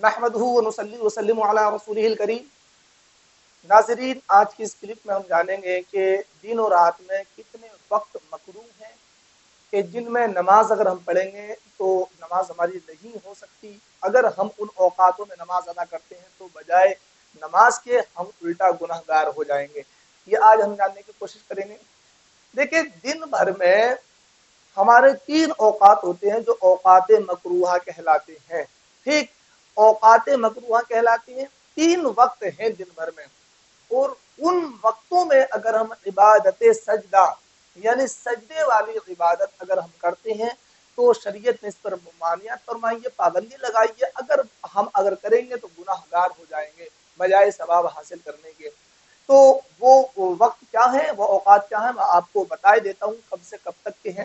نحمدہ و نصلی وسلم علی رسولہ الکریم۔ ناظرین، آج کی اس کلپ میں ہم جانیں گے کہ دن اور رات میں کتنے وقت مکروہ ہیں کہ جن میں نماز اگر ہم پڑھیں گے تو نماز ہماری نہیں ہو سکتی۔ اگر ہم ان اوقاتوں میں نماز ادا کرتے ہیں تو بجائے نماز کے ہم الٹا گناہ گار ہو جائیں گے۔ یہ آج ہم جاننے کی کوشش کریں گے۔ دیکھیں، دن بھر میں ہمارے 3 اوقات ہوتے ہیں جو اوقات مکروہ کہلاتے ہیں۔ ٹھیک، اوقات مکروہ کہلاتے ہیں، 3 وقت ہیں دن بھر میں، اور ان وقتوں میں اگر ہم عبادت سجدہ یعنی سجدے والی عبادت اگر ہم کرتے ہیں تو شریعت نے اس پر ممانعت فرمائی ہے، پابندی لگائی ہے۔ اگر کریں گے تو گناہ گار ہو جائیں گے بجائے ثواب حاصل کرنے کے۔ تو وہ وقت کیا ہے، وہ اوقات کیا ہیں، میں آپ کو بتائے دیتا ہوں کب سے کب تک کے ہیں۔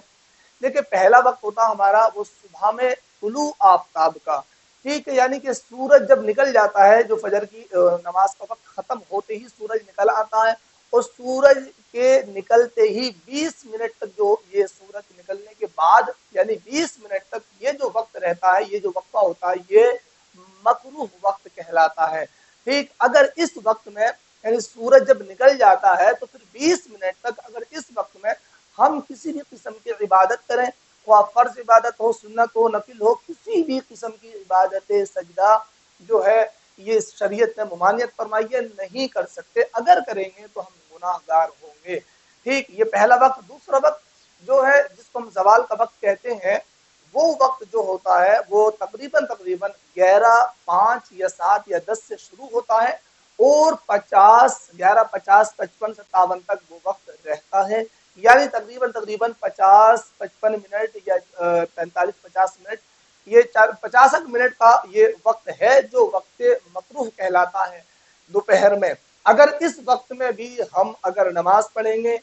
دیکھیں، پہلا وقت ہوتا ہمارا وہ صبح میں طلوع آفتاب کا۔ ٹھیک ہے، یعنی کہ سورج جب نکل جاتا ہے، جو فجر کی نماز کا وقت ختم ہوتے ہی سورج نکل آتا ہے، اور سورج کے نکلتے ہی 20 منٹ تک، جو یہ سورج نکلنے کے بعد یعنی 20 منٹ تک یہ جو وقت رہتا ہے، یہ جو وقفہ ہوتا ہے، یہ مکروہ وقت کہلاتا ہے۔ ٹھیک، اگر اس وقت میں یعنی سورج جب نکل جاتا ہے تو پھر 20 منٹ تک اگر اس وقت میں ہم کسی بھی قسم کی عبادت کریں، خواہ فرض عبادت ہو، سنت ہو، نفل ہو، کسی بھی قسم کی عبادت سجدہ جو ہے یہ شریعت نے ممانعت فرمائی ہے، نہیں کر سکتے۔ اگر کریں گے تو ہم گناہ گار ہوں گے۔ ٹھیک، یہ پہلا وقت۔ دوسرا وقت جو ہے جس کو ہم زوال کا وقت کہتے ہیں، وہ وقت جو ہوتا ہے وہ تقریباً 11، 5 یا 7 یا 10 سے شروع ہوتا ہے، اور 11، 50، 55، 57 تک وہ وقت رہتا ہے، یعنی تقریباً 50، 55 منٹ یا 45، 50 منٹ، یہ 50 منٹ کا یہ وقت ہے جو وقت مکروہ کہلاتا ہے دوپہر میں۔ اگر اس وقت میں بھی ہم اگر نماز پڑھیں گے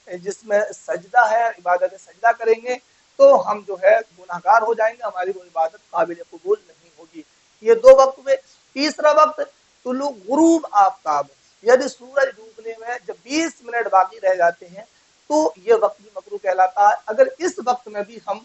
جس میں سجدہ ہے، عبادت سجدہ کریں گے، تو ہم جو ہے گناہ گار ہو جائیں گے، ہماری وہ عبادت قابل قبول نہیں ہوگی۔ یہ 2 وقت ہوئے۔ تیسرا وقت طلوع غروب آفتاب، یعنی سورج ڈوبنے میں جب 20 منٹ باقی رہ جاتے ہیں تو یہ وقت بھی مکروہ کہلاتا ہے۔ اگر اس وقت میں بھی ہم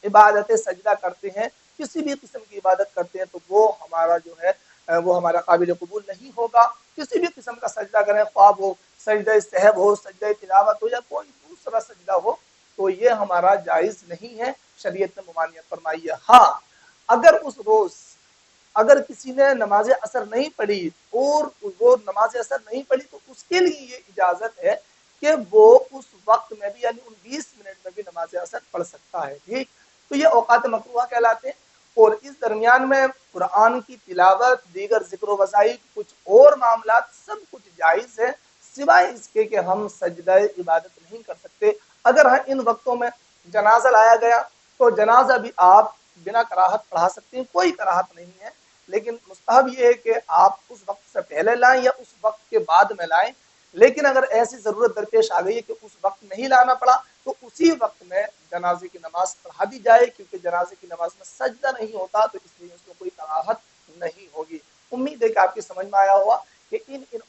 عبادت سجدہ کرتے ہیں، کسی بھی قسم کی عبادت کرتے ہیں، تو وہ ہمارا جو ہے وہ ہمارا قابل قبول نہیں ہوگا۔ کسی بھی قسم کا سجدہ کریں، خواہ وہ سجدہ سہو ہو، سجدہ تلاوت ہو، یا کوئی دوسرا سجدہ ہو، تو یہ ہمارا جائز نہیں ہے، شریعت نے ممانعت فرمائی ہے۔ ہاں، اگر اس روز اگر کسی نے نماز اثر نہیں پڑھی اور وہ نماز اثر نہیں پڑھی تو اس کے لیے یہ اجازت ہے کہ وہ اس وقت میں بھی یعنی ان 20 منٹ میں بھی نماز اثر پڑھ سکتا ہے۔ ٹھیک، تو یہ اوقات مکروہ کہلاتے ہیں۔ اور اس درمیان میں قرآن کی تلاوت، دیگر ذکر و وظائف، کچھ اور معاملات سب کچھ جائز ہے، سوائے اس کے کہ ہم سجدہ عبادت نہیں کر سکتے۔ اگر ان وقتوں میں جنازہ لایا گیا تو جنازہ بھی آپ بنا کراہت پڑھا سکتے ہیں، کوئی کراہت نہیں ہے، لیکن مستحب یہ ہے کہ آپ اس وقت سے پہلے لائیں یا اس وقت کے بعد میں لائیں۔ لیکن اگر ایسی ضرورت درپیش آ گئی ہے کہ اس وقت نہیں لانا پڑا تو اسی وقت میں جنازے کی نماز پڑھا دی جائے، کیونکہ جنازے کی نماز میں سجدہ نہیں ہوتا، تو اس لیے اس کو کوئی کراہت نہیں ہوگی۔ امید ہے کہ آپ کی سمجھ میں آیا ہوا کہ ان